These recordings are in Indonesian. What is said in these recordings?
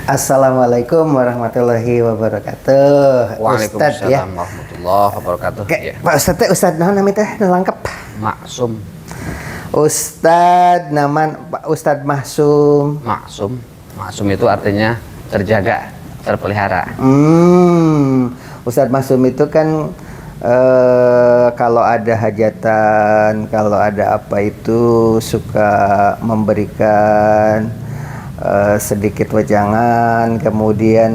Assalamualaikum warahmatullahi wabarakatuh. Ustadz ya. Waalaikumsalam warahmatullahi wabarakatuh. Ya. Pak Ustadz teh Ustadz naon namanya teh lengkap? Maksum. Ustadz nama Pak Ustadz Mahsum. Maksum. Maksum itu artinya terjaga, terpelihara. Ustadz Mahsum itu kan kalau ada hajatan, kalau ada apa itu suka memberikan sedikit wejangan, kemudian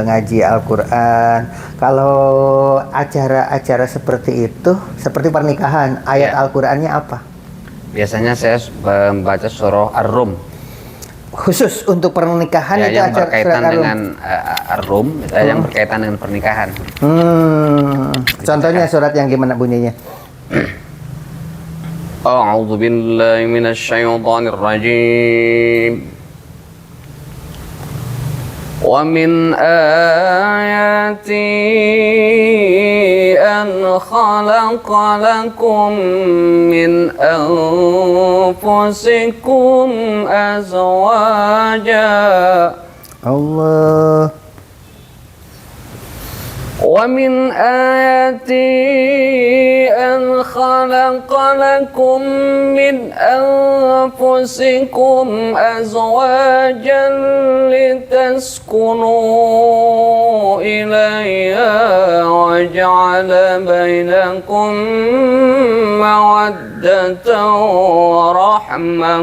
ngaji Al-Quran. Kalau acara-acara seperti itu, seperti pernikahan, ayat Al-Qurannya apa? Biasanya saya membaca surah Ar-Rum. Khusus untuk pernikahan Ya, itu yang acara berkaitan Ar-Rum. dengan Ar-Rum, yang berkaitan dengan pernikahan. Contohnya surat yang gimana bunyinya? A'udzu billahi minasyaitonir rajim. وَمِنْ آيَاتِهِ أَنْ خَلَقَ لَكُم مِّنْ أَنفُسِكُمْ أَزْوَاجًا Allah. وَمِنْ آيَاتِهِ أَنْ خَلَقَ لَكُم مِّنْ أَنفُسِكُمْ أَزْوَاجًا لِتَسْكُنُوا إِلَيْهَا وَجَعَلَ بَيْنَكُم مَّوَدَّةً وَرَحْمَةً.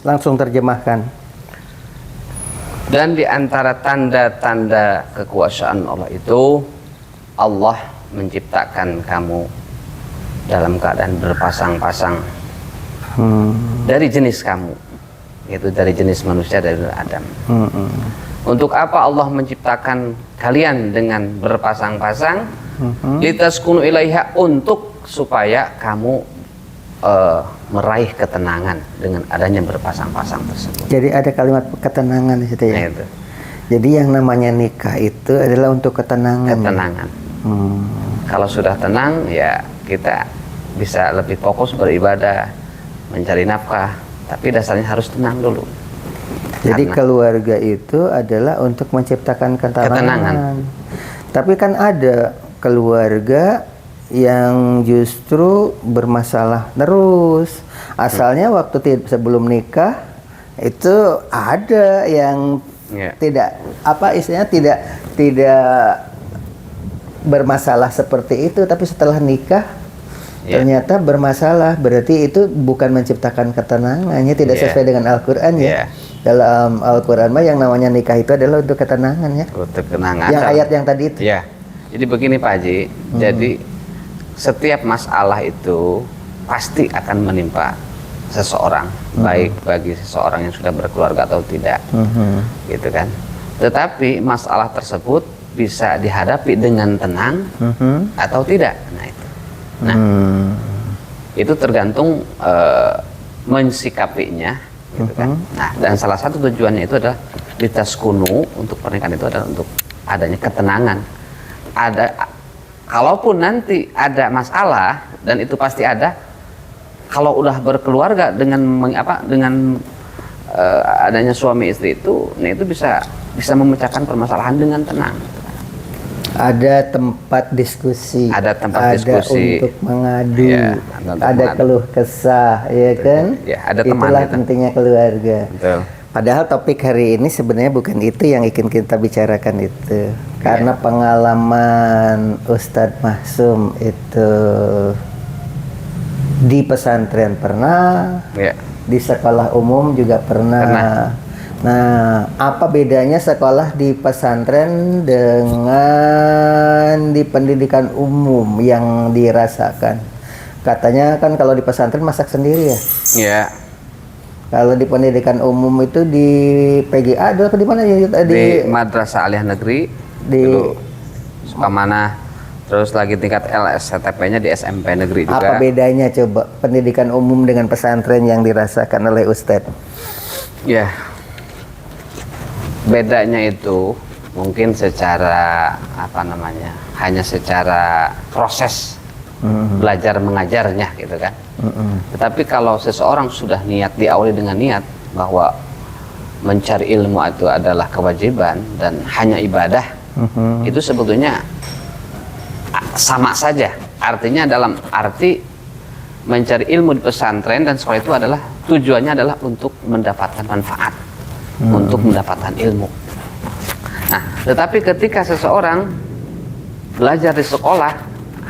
Langsung terjemahkan. Dan di antara tanda-tanda kekuasaan Allah itu, Allah menciptakan kamu dalam keadaan berpasang-pasang dari jenis kamu, yaitu dari jenis manusia, dari Adam. Untuk apa Allah menciptakan kalian dengan berpasang-pasang? Litaskunu ilaiha, untuk supaya kamu meraih ketenangan dengan adanya berpasang-pasang tersebut. Jadi ada kalimat ketenangan di situ ya. Nah, itu. Jadi yang namanya nikah itu adalah untuk ketenangan. Ketenangan. Kalau sudah tenang, ya kita bisa lebih fokus beribadah, mencari nafkah. Tapi dasarnya harus tenang dulu. Jadi Karena keluarga itu adalah untuk menciptakan ketenangan. Tapi kan ada keluarga yang justru bermasalah terus. Asalnya waktu sebelum nikah itu ada yang tidak apa istilahnya tidak bermasalah seperti itu, tapi setelah nikah ternyata bermasalah. Berarti itu bukan menciptakan ketenangannya, tidak sesuai dengan Al-Qur'an ya. Dalam Al-Qur'an mah yang namanya nikah itu adalah untuk ketenangan ya. untuk ketenangan. Yang ayat yang tadi itu. Ya. Jadi begini Pak Haji, jadi setiap masalah itu pasti akan menimpa seseorang, baik bagi seseorang yang sudah berkeluarga atau tidak, gitu kan. Tetapi masalah tersebut bisa dihadapi dengan tenang atau tidak. Nah, itu tergantung mensikapinya, gitu kan. Nah, dan salah satu tujuannya itu adalah litaskunu, untuk pernikahan itu adalah untuk adanya ketenangan. Kalaupun nanti ada masalah, dan itu pasti ada, kalau udah berkeluarga dengan adanya suami istri itu, nah itu bisa memecahkan permasalahan dengan tenang. Ada tempat diskusi, ada diskusi untuk mengadu, ada keluh kesah, ya kan? Ya, ada teman. Itulah pentingnya keluarga. Betul. Padahal topik hari ini sebenarnya bukan itu yang ingin kita bicarakan itu. Karena pengalaman Ustadz Mahsum itu di pesantren pernah, di sekolah umum juga pernah. Nah, apa bedanya sekolah di pesantren dengan di pendidikan umum yang dirasakan? Katanya kan kalau di pesantren masak sendiri ya? Iya. Kalau di pendidikan umum itu di PGA atau di mana ya? Di Madrasah Aliyah Negeri, di Sukamana, terus lagi tingkat LSTP-nya di SMP Negeri juga. Apa bedanya coba pendidikan umum dengan pesantren yang dirasakan oleh Ustadz? Ya, bedanya itu mungkin secara hanya secara proses belajar mengajarnya, gitu kan. Tetapi kalau seseorang sudah diawali dengan niat bahwa mencari ilmu itu adalah kewajiban dan hanya ibadah, itu sebetulnya sama saja. Artinya dalam arti mencari ilmu di pesantren dan sekolah itu adalah tujuannya adalah untuk mendapatkan manfaat, untuk mendapatkan ilmu. Nah, tetapi ketika seseorang belajar di sekolah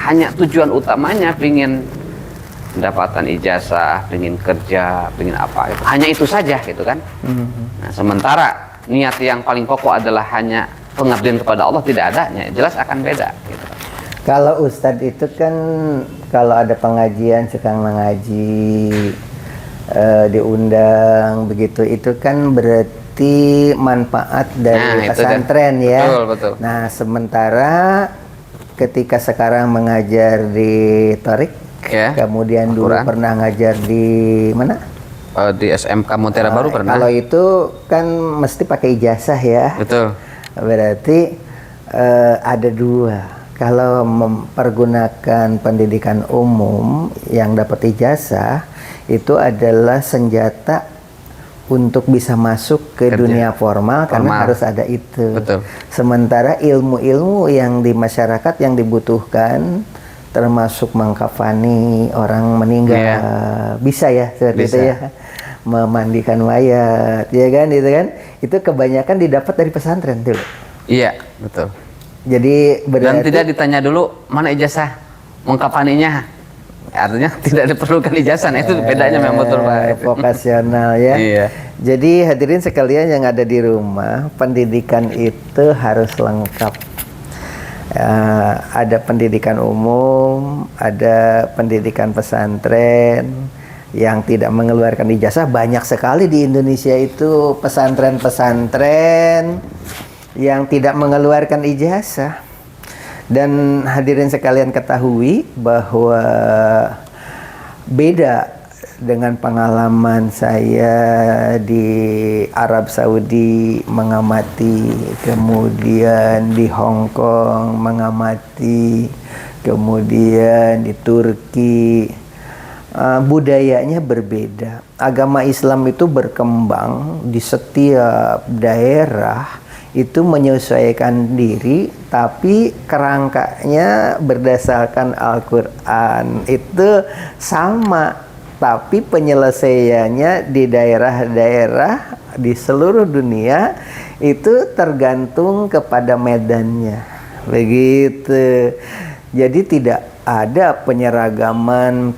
hanya tujuan utamanya ingin mendapatkan ijazah, ingin kerja, ingin apa, hanya itu saja gitu kan. Nah, sementara niat yang paling pokok adalah hanya pengabdian kepada Allah, tidak adanya, jelas akan beda gitu. Kalau Ustadz itu kan kalau ada pengajian suka mengaji, diundang begitu, itu kan berarti manfaat dari pesantren ya. Betul, betul. Nah, sementara ketika sekarang mengajar di Torik, ya, kemudian dulu pernah ngajar di mana? Di SMK Montera Baru pernah. Kalau itu kan mesti pakai ijazah ya. Betul. Berarti ada dua. Kalau mempergunakan pendidikan umum yang dapat ijazah, itu adalah senjata untuk bisa masuk ke dunia formal, karena harus ada itu. Betul. Sementara ilmu-ilmu yang di masyarakat yang dibutuhkan, termasuk mengkafani orang meninggal, bisa ya seperti itu ya, memandikan mayat, ya kan, itu kebanyakan didapat dari pesantren dulu. Iya, betul. Jadi dan tidak ditanya dulu mana ijazah mengkafaninya, artinya tidak diperlukan ijazah. Nah, itu bedanya memang betul Pak. Vokasional ya. Iya. Jadi hadirin sekalian yang ada di rumah, pendidikan itu harus lengkap. Ada pendidikan umum, ada pendidikan pesantren yang tidak mengeluarkan ijazah. Banyak sekali di Indonesia itu pesantren-pesantren yang tidak mengeluarkan ijazah. Dan hadirin sekalian ketahui bahwa beda dengan pengalaman saya di Arab Saudi mengamati, kemudian di Hong Kong mengamati, kemudian di Turki. Budayanya berbeda. Agama Islam itu berkembang di setiap daerah, itu menyesuaikan diri, tapi kerangkanya berdasarkan Al-Quran itu sama, tapi penyelesaiannya di daerah-daerah di seluruh dunia itu tergantung kepada medannya, begitu. Jadi tidak ada penyeragaman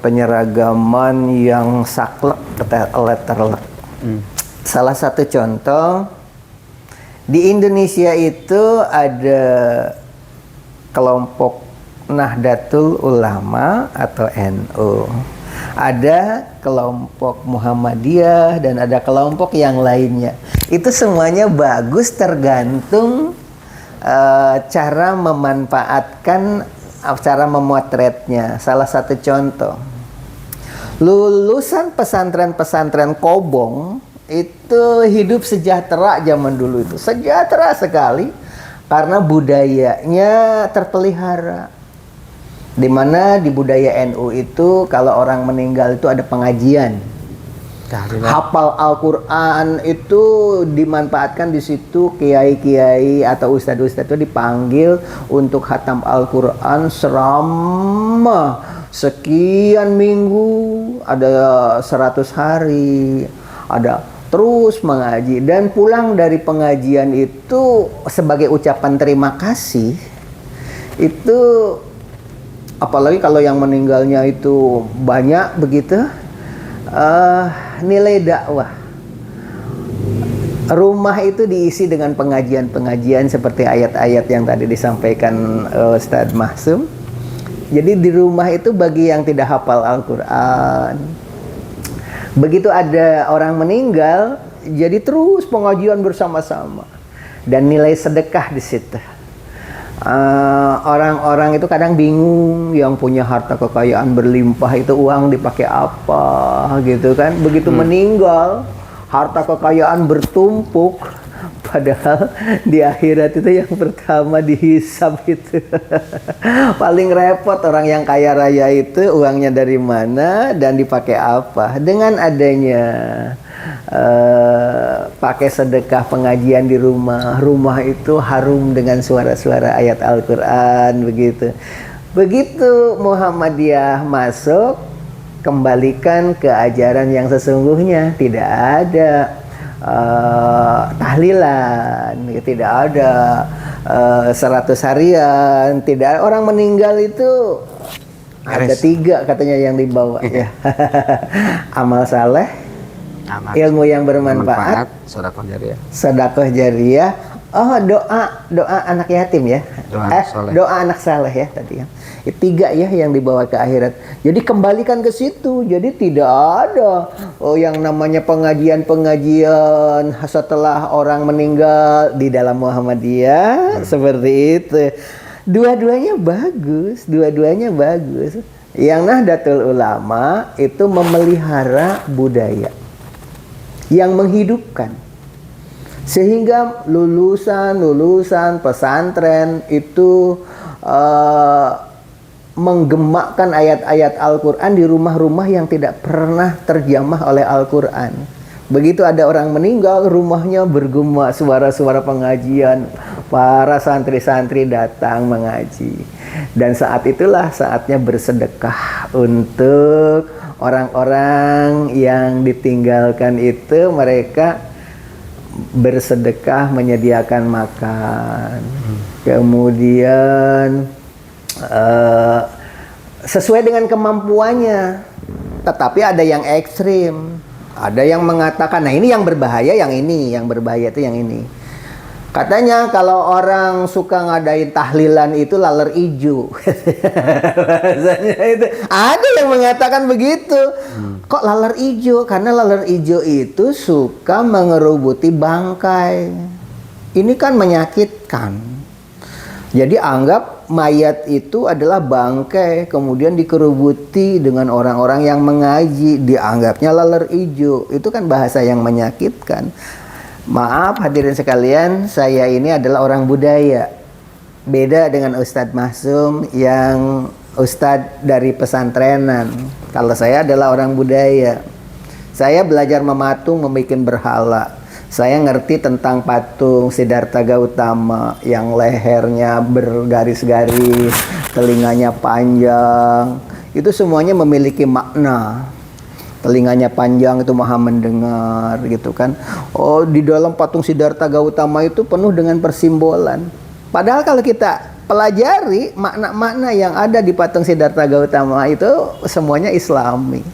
yang saklek letterlek. Salah satu contoh, di Indonesia itu ada kelompok Nahdlatul Ulama atau NU, ada kelompok Muhammadiyah, dan ada kelompok yang lainnya. Itu semuanya bagus, tergantung cara memanfaatkan, cara memotretnya. Salah satu contoh, lulusan pesantren-pesantren Kobong itu hidup sejahtera zaman dulu, itu sejahtera sekali karena budayanya terpelihara. Dimana di budaya NU itu kalau orang meninggal itu ada pengajian, hafal Al-Quran itu dimanfaatkan di situ. Kiai-kiai atau ustadz-ustadz itu dipanggil untuk khatam Al-Quran selama sekian minggu, ada 100 hari, ada terus mengaji, dan pulang dari pengajian itu sebagai ucapan terima kasih. Itu apalagi kalau yang meninggalnya itu banyak begitu, nilai dakwah. Rumah itu diisi dengan pengajian-pengajian seperti ayat-ayat yang tadi disampaikan Ustadz Mahsum. Jadi di rumah itu bagi yang tidak hafal Al-Quran, begitu ada orang meninggal, jadi terus pengajian bersama-sama dan nilai sedekah di situ. Orang-orang itu kadang bingung, yang punya harta kekayaan berlimpah itu uang dipakai apa gitu kan. Begitu meninggal, harta kekayaan bertumpuk, padahal di akhirat itu yang pertama dihisab itu. Paling repot orang yang kaya raya itu uangnya dari mana dan dipakai apa. Dengan adanya pakai sedekah pengajian di rumah. Rumah itu harum dengan suara-suara ayat Al-Quran begitu. Begitu Muhammadiyah masuk, kembalikan ke ajaran yang sesungguhnya. Tidak ada tahlilan, tidak ada 100 harian, tidak. Orang meninggal itu ada 3 katanya yang dibawa ya. Amal saleh, ilmu yang bermanfaat, sedekah jariyah, doa anak yatim ya, doa anak saleh ya tadi ya. 3 ya yang dibawa ke akhirat. Jadi kembalikan ke situ. Jadi tidak ada yang namanya pengajian setelah orang meninggal di dalam Muhammadiyah seperti itu. Dua-duanya bagus, Yang Nahdlatul Ulama itu memelihara budaya yang menghidupkan, sehingga lulusan pesantren itu menggemakkan ayat-ayat Al-Quran di rumah-rumah yang tidak pernah terjamah oleh Al-Quran. Begitu ada orang meninggal, rumahnya bergema suara-suara pengajian. Para santri-santri datang mengaji. Dan saat itulah saatnya bersedekah untuk orang-orang yang ditinggalkan itu. Mereka bersedekah menyediakan makan. Kemudian sesuai dengan kemampuannya. Tetapi ada yang ekstrim, ada yang mengatakan, nah ini yang berbahaya, yang ini, yang berbahaya itu yang ini. Katanya kalau orang suka ngadain tahlilan itu laler ijo. Bahasanya itu. Ada yang mengatakan begitu. Kok laler ijo? Karena laler ijo itu suka mengerubuti bangkai. Ini kan menyakitkan. Jadi anggap mayat itu adalah bangkai, kemudian dikerubuti dengan orang-orang yang mengaji, dianggapnya laler ijo. Itu kan bahasa yang menyakitkan. Maaf hadirin sekalian, saya ini adalah orang budaya. Beda dengan Ustadz Mahsum yang Ustadz dari pesantrenan. Kalau saya adalah orang budaya. Saya belajar mematung, membuat berhala. Saya ngerti tentang patung Siddhartha Gautama yang lehernya bergaris-garis, telinganya panjang. Itu semuanya memiliki makna. Telinganya panjang itu maha mendengar gitu kan. Oh, di dalam patung Siddhartha Gautama itu penuh dengan persimbolan. Padahal kalau kita pelajari makna-makna yang ada di patung Siddhartha Gautama itu semuanya Islami.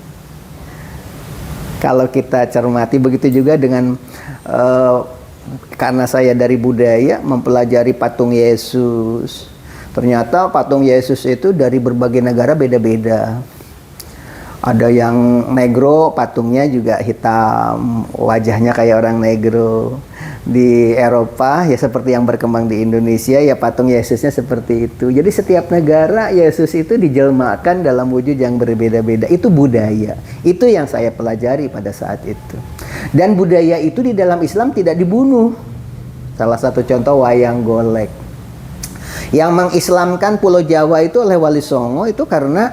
Kalau kita cermati, begitu juga dengan karena saya dari budaya mempelajari patung Yesus. Ternyata patung Yesus itu dari berbagai negara beda-beda. Ada yang negro, patungnya juga hitam, wajahnya kayak orang negro. Di Eropa ya seperti yang berkembang di Indonesia ya patung Yesusnya seperti itu. Jadi setiap negara Yesus itu dijelmakan dalam wujud yang berbeda-beda. Itu budaya. Itu yang saya pelajari pada saat itu. Dan budaya itu di dalam Islam tidak dibunuh. Salah satu contoh wayang golek. Yang mengislamkan Pulau Jawa itu oleh Wali Songo itu karena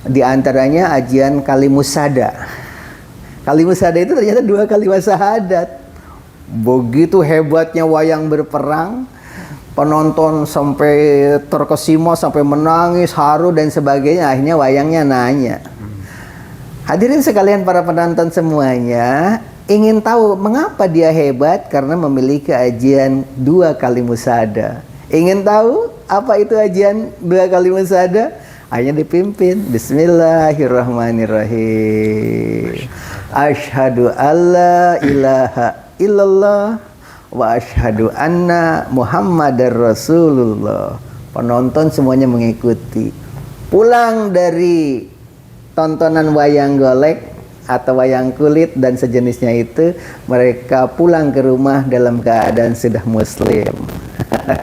diantaranya ajian Kalimusada. Kalimusada itu ternyata 2 kalimat syahadat. Begitu hebatnya wayang berperang, penonton sampai terkesima, sampai menangis, haru dan sebagainya. Akhirnya wayangnya nanya, hadirin sekalian para penonton semuanya, ingin tahu mengapa dia hebat? Karena memiliki ajian 2 kalimusada. Ingin tahu apa itu ajian 2 kalimusada? Akhirnya dipimpin, Bismillahirrahmanirrahim. Asyhadu alla ilaha illallah wa asyhadu anna Muhammadar Rasulullah. Penonton semuanya mengikuti. Pulang dari tontonan wayang golek atau wayang kulit dan sejenisnya itu, mereka pulang ke rumah dalam keadaan sudah muslim.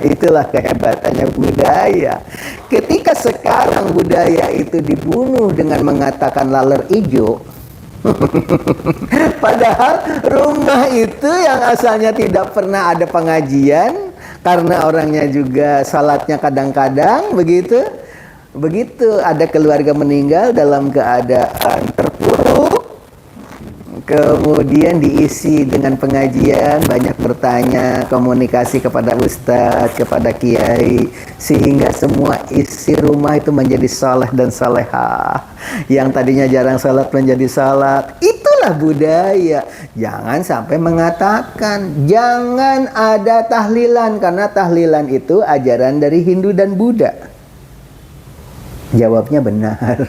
Itulah kehebatannya budaya. Ketika sekarang budaya itu dibunuh dengan mengatakan laler ijo, padahal rumah itu yang asalnya tidak pernah ada pengajian, karena orangnya juga salatnya kadang-kadang begitu. Begitu ada keluarga meninggal dalam keadaan terpuruk, kemudian diisi dengan pengajian, banyak bertanya, komunikasi kepada ustadz, kepada kiai, sehingga semua isi rumah itu menjadi saleh dan salehah. Yang tadinya jarang salat menjadi salat. Itulah budaya. Jangan sampai mengatakan jangan ada tahlilan, karena tahlilan itu ajaran dari Hindu dan Buddha. Jawabnya benar.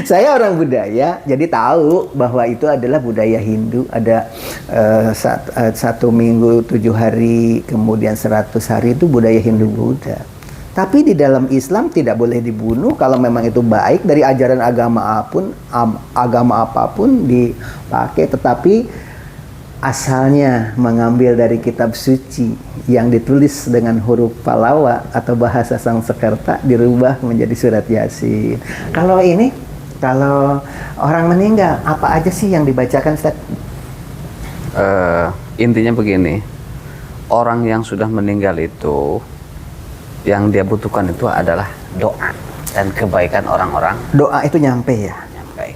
Saya orang budaya, jadi tahu bahwa itu adalah budaya Hindu. Ada 1 minggu 7 hari, kemudian 100 hari, itu budaya Hindu Buddha. Tapi di dalam Islam tidak boleh dibunuh kalau memang itu baik dari ajaran agama apapun dipakai. Tetapi asalnya mengambil dari kitab suci yang ditulis dengan huruf Palawa atau bahasa Sanskerta dirubah menjadi surat Yasin. Kalau orang meninggal, apa aja sih yang dibacakan, Ustaz? Intinya begini, orang yang sudah meninggal itu yang dia butuhkan itu adalah doa dan kebaikan orang-orang. Doa itu nyampe ya? Nyampe.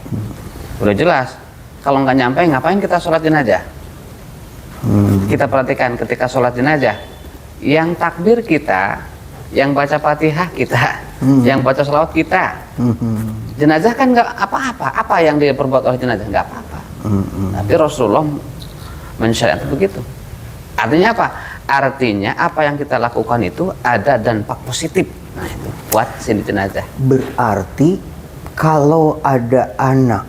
Udah jelas. Kalau nggak nyampe, ngapain kita sholat jenazah? Kita perhatikan ketika sholat jenazah, yang takbir kita, yang baca Fatihah kita, yang baca sholawat kita. Jenazah kan nggak apa-apa. Apa yang dia perbuat oleh jenazah? Nggak apa-apa. Tapi Rasulullah mensyariatkan begitu. Artinya apa? Artinya apa yang kita lakukan itu ada dampak positif. Nah itu buat sini jenazah. Berarti kalau ada anak,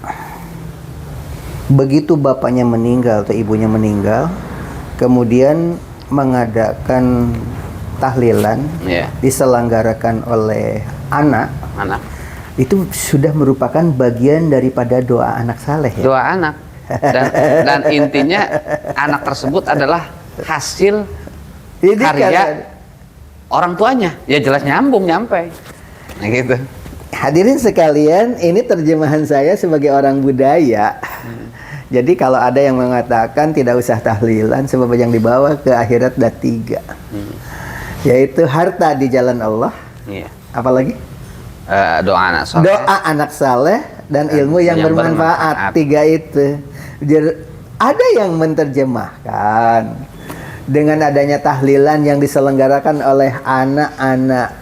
begitu bapaknya meninggal atau ibunya meninggal, kemudian mengadakan tahlilan, diselenggarakan oleh anak, itu sudah merupakan bagian daripada doa anak saleh ya? Doa anak. Dan intinya anak tersebut adalah hasil karya orang tuanya. Ya jelas nyampe. Nah gitu. Hadirin sekalian, ini terjemahan saya sebagai orang budaya. Jadi kalau ada yang mengatakan tidak usah tahlilan sebab yang dibawa ke akhirat ada 3. Yaitu harta di jalan Allah. Apalagi? Doa anak saleh. Doa anak saleh dan ilmu yang bermanfaat. 3 itu. Ada yang menerjemahkan dengan adanya tahlilan yang diselenggarakan oleh anak-anak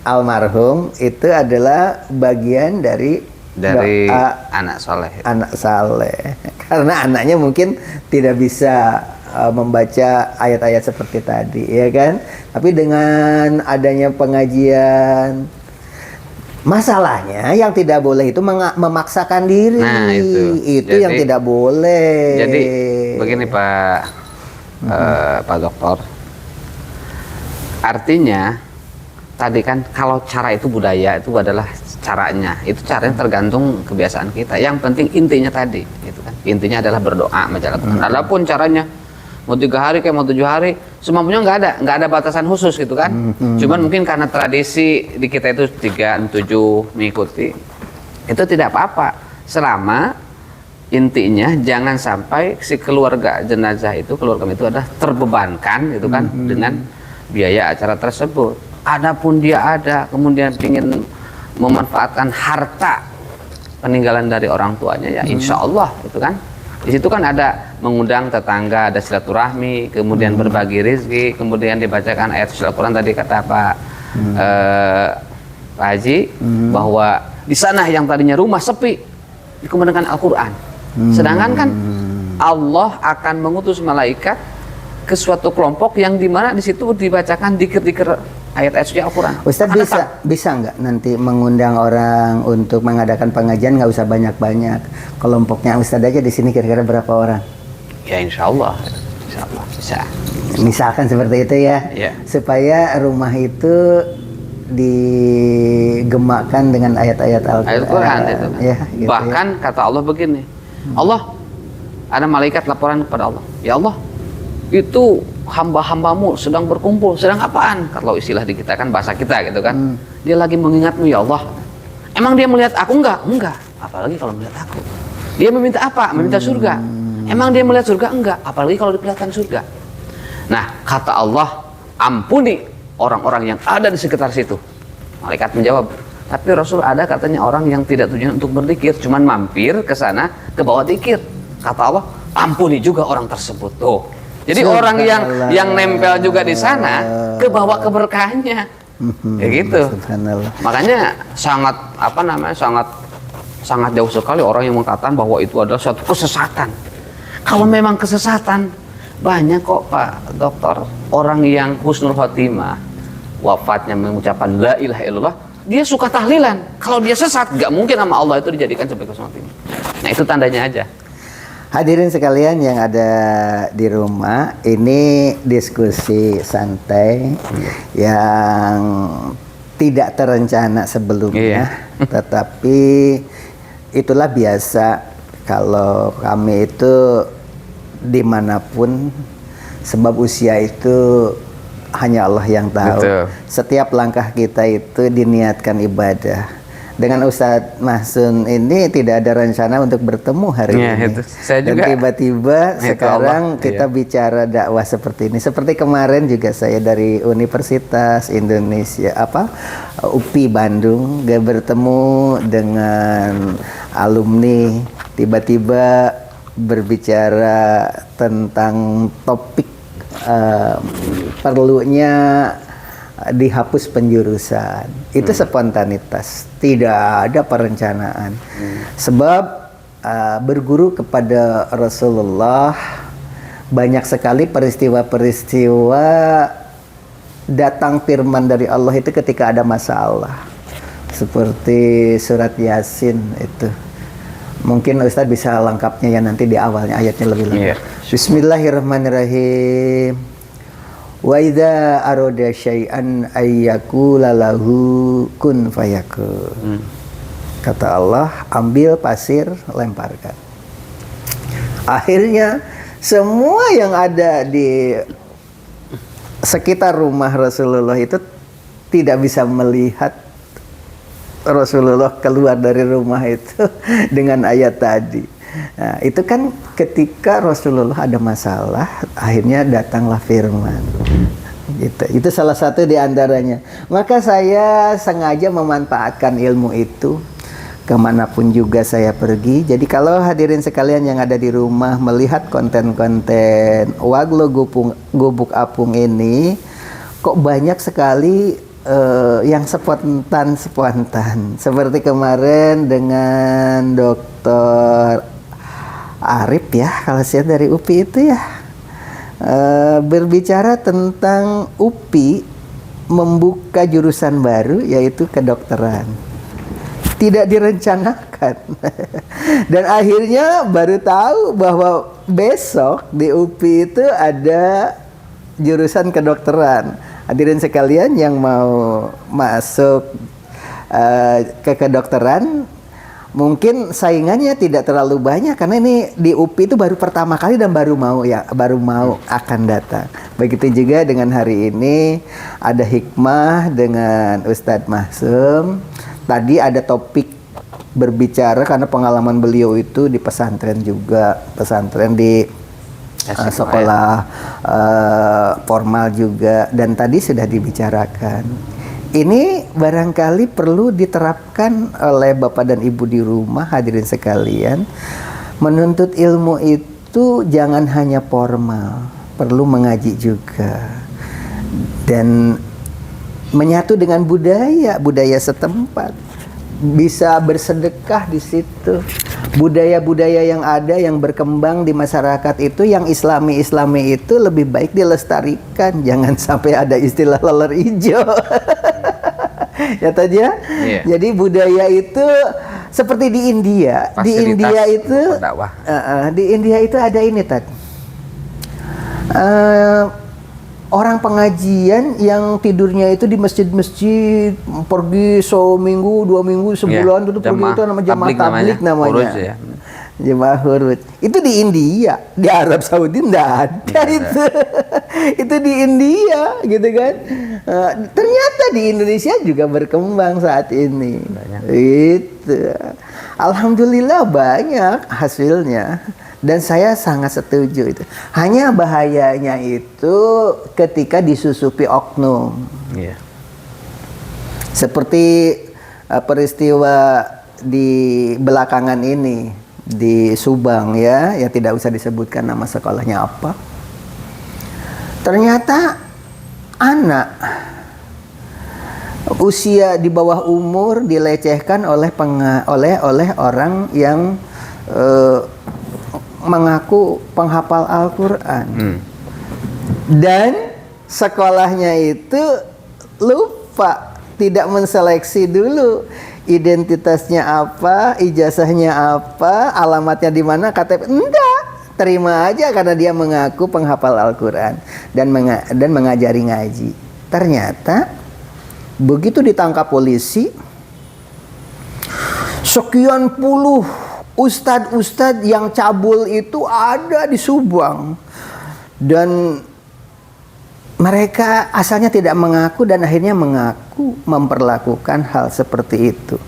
almarhum itu adalah bagian dari doa anak saleh. Anak saleh. Karena anaknya mungkin tidak bisa membaca ayat-ayat seperti tadi, ya kan? Tapi dengan adanya pengajian, masalahnya yang tidak boleh itu memaksakan diri. Nah, itu jadi, yang tidak boleh. Jadi begini Pak Dokter. Artinya tadi kan kalau cara itu budaya itu adalah caranya. Itu caranya tergantung kebiasaan kita. Yang penting intinya tadi, gitu kan. Intinya adalah berdoa menjalankan Quran. Adapun caranya mau 3 hari kayak mau 7 hari, semampunya nggak ada batasan khusus gitu kan. Cuman mungkin karena tradisi di kita itu 3, 7 mengikuti, itu tidak apa-apa. Selama intinya jangan sampai si keluarga jenazah itu, keluarga itu adalah terbebankan gitu kan dengan biaya acara tersebut. Adapun dia ada kemudian ingin memanfaatkan harta peninggalan dari orang tuanya, ya insya Allah itu kan. Di situ kan ada mengundang tetangga, ada silaturahmi, kemudian berbagi rezeki, kemudian dibacakan ayat Al-Quran tadi kata Pak Haji, bahwa di sana yang tadinya rumah sepi dikembangkan Al-Quran. Sedangkan kan Allah akan mengutus malaikat ke suatu kelompok yang dimana di situ dibacakan dikir-dikir ayat-ayat suci Al-Quran. Ustaz bisa nggak nanti mengundang orang untuk mengadakan pengajian, nggak usah banyak-banyak, kelompoknya Ustaz aja di sini kira-kira berapa orang? Ya insya Allah bisa. Misalkan seperti itu ya, supaya rumah itu digemakkan dengan ayat-ayat Al-Quran. Itu kan. Ya, gitu bahkan ya. Kata Allah begini, Allah, ada malaikat laporan kepada Allah, ya Allah, itu hamba-hambamu sedang berkumpul, sedang apaan? Kalau istilah di kita kan bahasa kita gitu kan, dia lagi mengingatmu ya Allah. Emang dia melihat aku? Enggak. Apalagi kalau melihat aku. Dia meminta apa? Meminta surga. Emang dia melihat surga? Enggak. Apalagi kalau diperlihatkan surga. Nah, kata Allah, ampuni orang-orang yang ada di sekitar situ. Malaikat menjawab, tapi Rasul ada katanya orang yang tidak tujuan untuk berzikir, cuman mampir ke sana ke bawah zikir. kata Allah, ampuni juga orang tersebut. Tuh. Jadi orang yang nempel juga di sana kebawa keberkahannya. Kayak gitu. Makanya sangat sangat jauh sekali orang yang mengatakan bahwa itu adalah suatu kesesatan. Kalau memang kesesatan, banyak kok Pak Dokter orang yang husnul khotimah, wafatnya mengucapkan la ilaha illallah, dia suka tahlilan. Kalau dia sesat, nggak mungkin sama Allah itu dijadikan sebagai husnul khotimah. Nah itu tandanya aja. Hadirin sekalian yang ada di rumah, ini diskusi santai yang tidak terencana sebelumnya, tetapi itulah biasa kalau kami itu dimanapun, sebab usia itu hanya Allah yang tahu. Betul. Setiap langkah kita itu diniatkan ibadah. Dengan Ustadz Mahsun ini tidak ada rencana untuk bertemu hari ini. Itu. Saya juga. Dan tiba-tiba sekarang Allah, kita bicara dakwah seperti ini. Seperti kemarin juga saya dari Universitas Indonesia UPI Bandung bertemu dengan alumni, tiba-tiba berbicara tentang topik perlunya dihapus penjurusan. Itu spontanitas, tidak ada perencanaan. Sebab berguru kepada Rasulullah, banyak sekali peristiwa-peristiwa datang firman dari Allah itu ketika ada masalah. Seperti surat Yasin itu. Mungkin Ustadz bisa lengkapnya ya nanti di awalnya ayatnya lebih lengkap. Bismillahirrahmanirrahim. Wa idza arada syai'an ayyakula lahu kun fayakun. Kata Allah, ambil pasir, lemparkan. Akhirnya semua yang ada di sekitar rumah Rasulullah itu tidak bisa melihat Rasulullah keluar dari rumah itu dengan ayat tadi. Nah, itu kan ketika Rasulullah ada masalah, akhirnya datanglah firman. Gitu. Itu salah satu di antaranya. Maka saya sengaja memanfaatkan ilmu itu kemanapun juga saya pergi. Jadi kalau hadirin sekalian yang ada di rumah melihat konten-konten Waglo Gubuk Apung ini, kok banyak sekali yang spontan. Seperti kemarin dengan Dokter Arif ya, kalau saya dari UPI itu ya, berbicara tentang UPI membuka jurusan baru yaitu kedokteran. Tidak direncanakan. Dan akhirnya baru tahu bahwa besok di UPI itu ada jurusan kedokteran. Hadirin sekalian yang mau masuk ke kedokteran, mungkin saingannya tidak terlalu banyak karena ini di UPI itu baru pertama kali dan baru mau akan datang. Begitu juga dengan hari ini ada hikmah dengan Ustadz Mahsum. Tadi ada topik berbicara karena pengalaman beliau itu di pesantren juga, pesantren di sekolah formal juga, dan tadi sudah dibicarakan. Ini barangkali perlu diterapkan oleh Bapak dan Ibu di rumah, hadirin sekalian. Menuntut ilmu itu jangan hanya formal, perlu mengaji juga. Dan menyatu dengan budaya setempat. Bisa bersedekah di situ. Budaya-budaya yang ada yang berkembang di masyarakat itu, yang islami itu lebih baik dilestarikan. Jangan sampai ada istilah laler hijau. Ya tadi ya. Yeah. Jadi budaya itu seperti di India. Fasilitas di India itu di India itu ada ini tadi. Orang pengajian yang tidurnya itu di masjid-masjid, pergi seminggu, 2 minggu, sebulan itu pergi itu nama jamaah tablik namanya. Ya. Jemaah huruf. Itu di India, di Arab Saudi enggak ada itu. Itu di India gitu kan. Ternyata di Indonesia juga berkembang saat ini. Itu. Alhamdulillah banyak hasilnya. Dan saya sangat setuju itu. Hanya bahayanya itu ketika disusupi oknum. Yeah. Seperti peristiwa di belakangan ini. di Subang ya, ya tidak usah disebutkan nama sekolahnya apa. Ternyata anak usia di bawah umur dilecehkan oleh orang yang mengaku penghafal Al-Quran. Dan sekolahnya itu lupa, tidak menseleksi dulu identitasnya apa, ijazahnya apa, alamatnya di mana, KTP. Enggak, terima aja karena dia mengaku penghafal Al-Quran dan mengajari ngaji. Ternyata begitu ditangkap polisi, sekian puluh ustadz yang cabul itu ada di Subang, dan mereka asalnya tidak mengaku dan akhirnya mengaku memperlakukan hal seperti itu.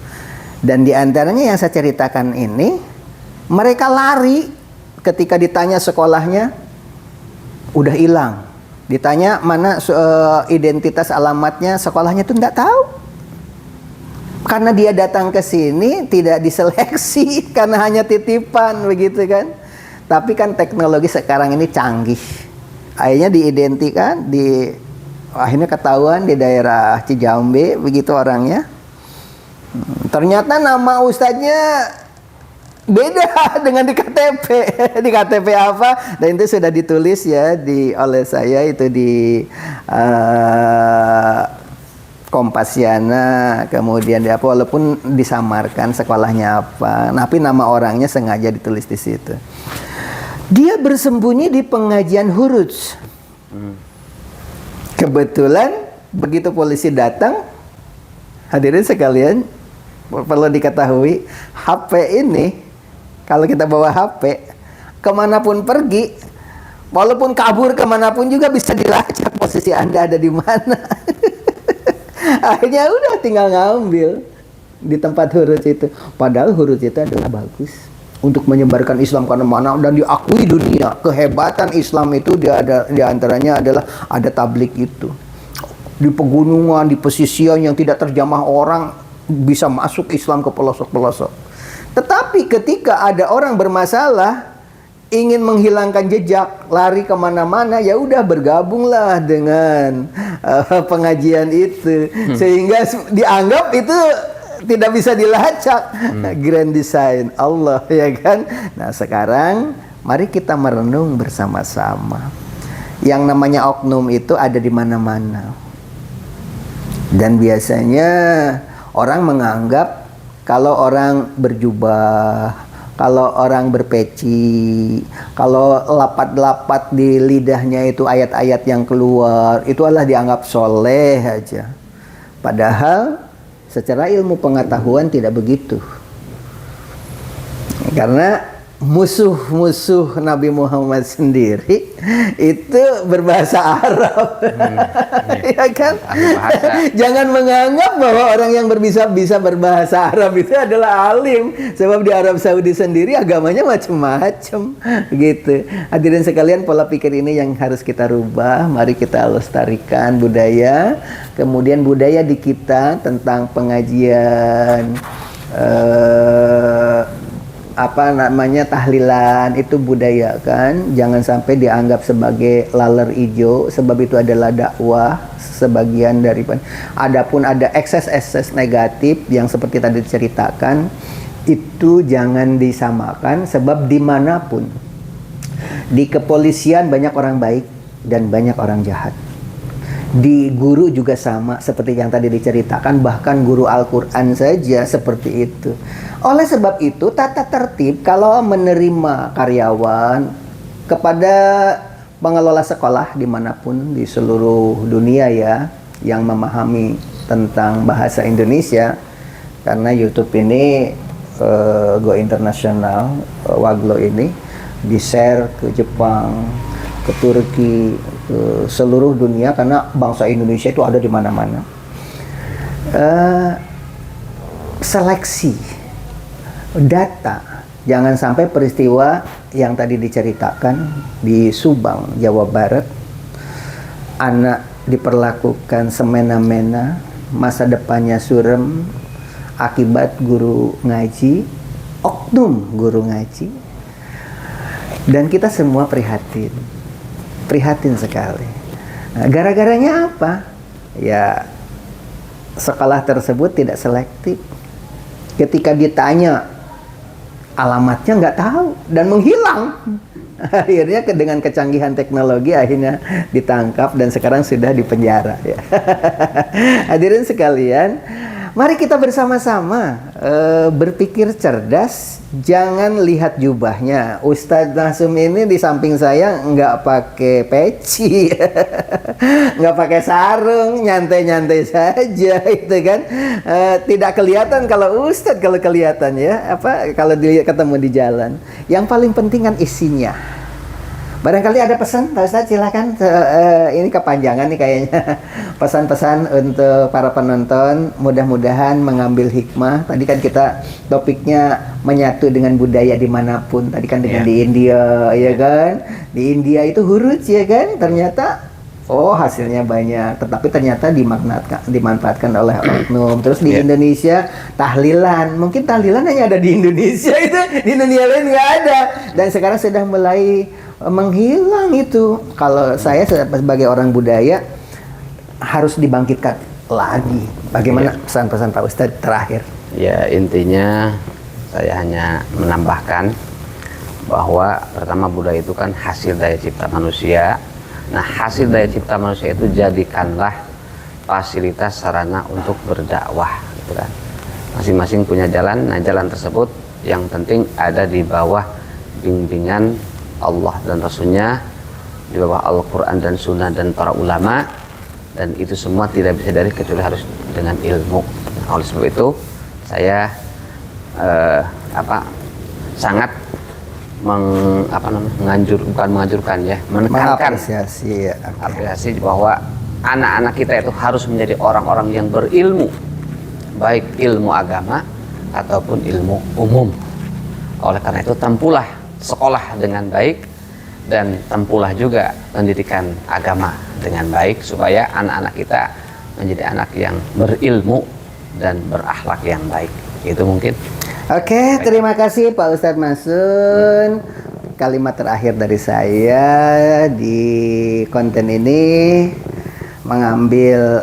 Dan di antaranya yang saya ceritakan ini, mereka lari ketika ditanya sekolahnya, udah hilang. Ditanya mana identitas alamatnya, sekolahnya itu enggak tahu. Karena dia datang ke sini tidak diseleksi, karena hanya titipan begitu kan. Tapi kan teknologi sekarang ini canggih. Akhirnya diidentikan, akhirnya ketahuan di daerah Cijambe begitu orangnya. Ternyata nama ustadznya beda dengan di KTP. Di KTP apa? Dan itu sudah ditulis ya oleh saya itu di Kompasiana, kemudian di apa, walaupun disamarkan sekolahnya apa, tapi nama orangnya sengaja ditulis di situ. Dia bersembunyi di pengajian huruj. Kebetulan begitu polisi datang, hadirin sekalian, perlu diketahui, HP ini, kalau kita bawa HP, kemanapun pergi, walaupun kabur kemanapun juga bisa dilacak posisi Anda ada di mana. Akhirnya udah tinggal ngambil di tempat huruj itu. Padahal huruj itu adalah bagus untuk menyebarkan Islam kemana-mana dan diakui dunia. Kehebatan Islam itu di antaranya adalah ada tablik itu. Di pegunungan, di pesisir yang tidak terjamah orang bisa masuk Islam ke pelosok-pelosok. Tetapi ketika ada orang bermasalah, ingin menghilangkan jejak, lari kemana-mana, ya udah bergabunglah dengan pengajian itu, sehingga dianggap itu tidak bisa dilacak. Grand design Allah, ya kan? Nah sekarang mari kita merenung bersama-sama. Yang namanya oknum itu ada di mana-mana, dan biasanya orang menganggap kalau orang berjubah, kalau orang berpeci, kalau lapat-lapat di lidahnya itu ayat-ayat yang keluar, itu adalah dianggap soleh aja. Padahal secara ilmu pengetahuan tidak begitu. Karena musuh-musuh Nabi Muhammad sendiri itu berbahasa Arab. Ya kan? Jangan menganggap bahwa orang yang bisa berbahasa Arab itu adalah alim, sebab di Arab Saudi sendiri agamanya macam-macam gitu. Hadirin sekalian, pola pikir ini yang harus kita rubah. Mari kita lestarikan budaya. Kemudian budaya di kita tentang pengajian tahlilan itu budaya kan, jangan sampai dianggap sebagai laler ijo, sebab itu adalah dakwah sebagian daripada. Adapun ada ekses negatif yang seperti tadi diceritakan, itu jangan disamakan, sebab dimanapun, di kepolisian banyak orang baik dan banyak orang jahat. Di guru juga sama seperti yang tadi diceritakan, bahkan guru Al-Quran saja seperti itu. Oleh sebab itu, tata tertib kalau menerima karyawan kepada pengelola sekolah dimanapun di seluruh dunia ya, yang memahami tentang bahasa Indonesia, karena YouTube ini Go Internasional, Waglo ini di-share ke Jepang, ke Turki, ke seluruh dunia, karena bangsa Indonesia itu ada di mana-mana. Seleksi data, jangan sampai peristiwa yang tadi diceritakan di Subang, Jawa Barat, anak diperlakukan semena-mena, masa depannya suram akibat guru ngaji oknum guru ngaji, dan kita semua prihatin sekali. Nah, gara-garanya apa? Ya, sekolah tersebut tidak selektif. Ketika ditanya, alamatnya nggak tahu dan menghilang. Akhirnya dengan kecanggihan teknologi akhirnya ditangkap dan sekarang sudah dipenjara. Ya. Hadirin sekalian, mari kita bersama-sama berpikir cerdas. Jangan lihat jubahnya. Ustadz Nasum ini di samping saya nggak pakai peci, nggak pakai sarung, nyantai-nyantai saja, itu kan. Tidak kelihatan kalau Ustadz, kalau kelihatan ya, kalau ketemu di jalan. Yang paling penting kan isinya. Barangkali ada pesan, Pak Ustadz, silakan. Ini kepanjangan nih kayaknya. Pesan-pesan untuk para penonton, mudah-mudahan mengambil hikmah. Tadi kan kita topiknya menyatu dengan budaya dimanapun. Tadi kan dengan di India, ya kan? Di India itu huruj, ya kan? Ternyata, hasilnya banyak. Tetapi ternyata dimanfaatkan oleh oknum. Terus di Indonesia, tahlilan. Mungkin tahlilan hanya ada di Indonesia itu. Di dunia lain nggak ada. Dan sekarang sudah mulai menghilang itu. Kalau saya sebagai orang budaya harus dibangkitkan lagi. Bagaimana pesan-pesan Pak Ustadz terakhir? Ya, intinya saya hanya menambahkan bahwa pertama budaya itu kan hasil daya cipta manusia. Nah, hasil daya cipta manusia itu jadikanlah fasilitas sarana untuk berdakwah, gitu kan. Masing-masing punya jalan. Nah, jalan tersebut yang penting ada di bawah bimbingan Allah dan Rasulnya, di bawah Al-Quran dan Sunnah dan para ulama, dan itu semua tidak bisa dari kecuali harus dengan ilmu. Nah, oleh sebab itu saya sangat menganjurkan ya, menekankan apresiasi bahwa anak-anak kita itu harus menjadi orang-orang yang berilmu, baik ilmu agama ataupun ilmu umum. Oleh karena itu tempuhlah sekolah dengan baik dan tempuhlah juga pendidikan agama dengan baik supaya anak-anak kita menjadi anak yang berilmu dan berakhlak yang baik. Itu mungkin. Oke, terima kasih Pak Ustadz Masun. Kalimat terakhir dari saya di konten ini mengambil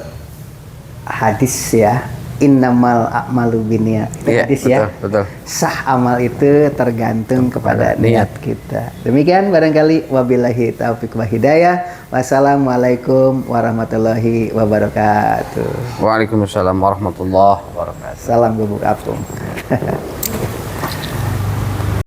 hadis ya. Innamal a'malu binniyat. Hadis ya. Betul. Sah amal itu tergantung kepada niat kita. Demikian barangkali, wabillahi taufiq wa hidayah. Wassalamualaikum warahmatullahi wabarakatuh. Waalaikumsalam warahmatullahi wabarakatuh. Salam gubuk apung.